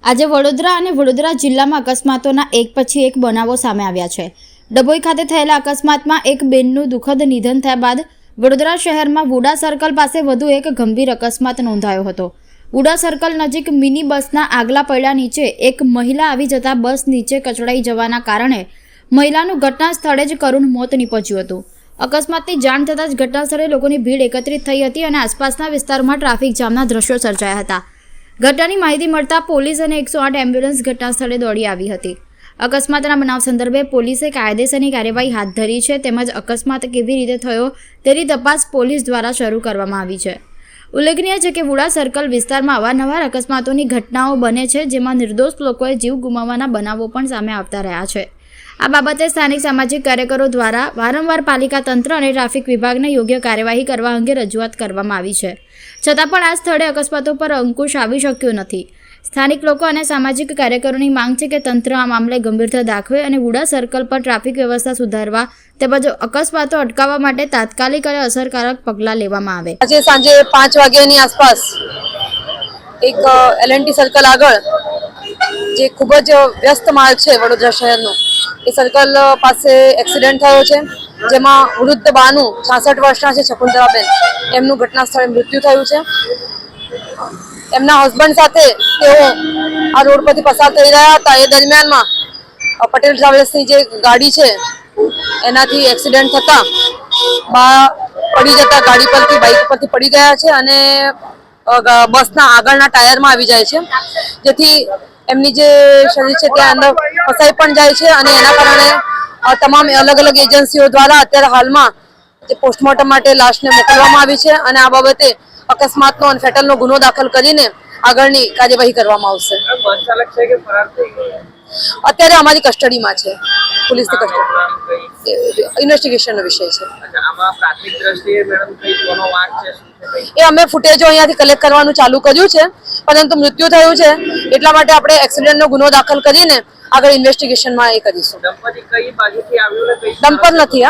આજે વડોદરા અને વડોદરા જિલ્લામાં અકસ્માતોના એક પછી એક બનાવો સામે આવ્યા છે। ડભોઈ ખાતે થયેલા અકસ્માતમાં એક બેનનું દુઃખદ નિધન થયા બાદ વડોદરા શહેરમાં વુડા સર્કલ પાસે વધુ એક ગંભીર અકસ્માત નોંધાયો હતો। વુડા સર્કલ નજીક મિની બસના આગલા પૈડા નીચે એક મહિલા આવી જતા બસ નીચે કચડાઈ જવાના કારણે મહિલાનું ઘટના સ્થળે જ કરુણ મોત નીપજ્યું હતું। અકસ્માતની જાણ થતાં જ ઘટના સ્થળે લોકોની ભીડ એકત્રિત થઈ હતી અને આસપાસના વિસ્તારમાં ટ્રાફિક જામના દ્રશ્યો સર્જાયા હતા। ઘટનાની માહિતી મળતા પોલીસ અને 108 એમ્બ્યુલન્સ ઘટના સ્થળે દોડી આવી હતી। અકસ્માતના બનાવ સંદર્ભે પોલીસે કાયદેસરની કાર્યવાહી હાથ ધરી છે તેમજ અકસ્માત કેવી રીતે થયો તેની તપાસ પોલીસ દ્વારા શરૂ કરવામાં આવી છે। ઉલ્લેખનીય છે કે વુડા સર્કલ વિસ્તારમાં અવારનવાર અકસ્માતોની ઘટનાઓ બને છે જેમાં નિર્દોષ લોકોએ જીવ ગુમાવવાના બનાવો પણ સામે આવતા રહ્યા છે। આ બાબતે સ્થાનિક સામાજિક કાર્યકરો દ્વારા વારંવાર પાલિકા તંત્ર અને ટ્રાફિક વિભાગને યોગ્ય કાર્યવાહી કરવા અંગે રજૂઆત કરવામાં આવી છે, છતાં પણ આ સ્થળે અકસ્માતો પર અંકુશ આવી શક્યો નથી। સ્થાનિક લોકો અને સામાજિક કાર્યકરોની માંગ છે કે તંત્ર આ મામલે ગંભીરતા દાખવે અને વુડા સર્કલ પર ટ્રાફિક વ્યવસ્થા સુધારવા તેમજ અકસ્માતો અટકાવવા માટે તાત્કાલિક અને અસરકારક પગલાં લેવામાં આવે। આજે સાંજે 5 વાગ્યાની આસપાસ એક એલએનટી સર્કલ આગળ જે ખૂબ જ વ્યસ્ત માર્ગ છે વડોદરા શહેરનો, એ સર્કલ પાસે એક્સિડન્ટ થયો છે જેમાં વૃદ્ધ બાનું 66 વર્ષના છે શકુંતલાબેન, એમનું ઘટના સ્થળે મૃત્યુ થયું છે। એમના હસબન્ડ સાથે તેઓ આ રોડ પરથી પસાર થઈ રહ્યા હતા, એ દરમિયાનમાં પટેલ ટ્રાવેલ્સની જે ગાડી છે એનાથી એક્સિડન્ટ થતા બા પડી જતા ગાડી પરથી બાઇક પરથી પડી ગયા છે અને બસના આગળના ટાયરમાં આવી જાય છે, જેથી એમની જે શરીર છે ત્યાં અંદર ફસાઈ પણ જાય છે અને એના કારણે તમામ અલગ અલગ એજન્સીઓ દ્વારા અત્યારે હાલમાં જે પોસ્ટમોર્ટમ માટે લાશને મોકલવામાં આવી છે અને આ બાબતે અકસ્માતનો અને ફેટલનો ગુનો દાખલ કરીને આગળની કાર્યવાહી કરવામાં આવશે। અત્યારે અમારી કસ્ટડીમાં છે, પોલીસની કસ્ટડી, ઇન્વેસ્ટિગેશનનો વિષય છે। એ અમે ફૂટેજો અહીંયાથી કલેક્ટ કરવાનું ચાલુ કર્યું છે, પરંતુ મૃત્યુ થયું છે એટલા માટે આપણે એક્સિડન્ટનો ગુનો દાખલ કરીને આગળ ઇન્વેસ્ટિગેશનમાં એ કરીશું। દંપત નથી,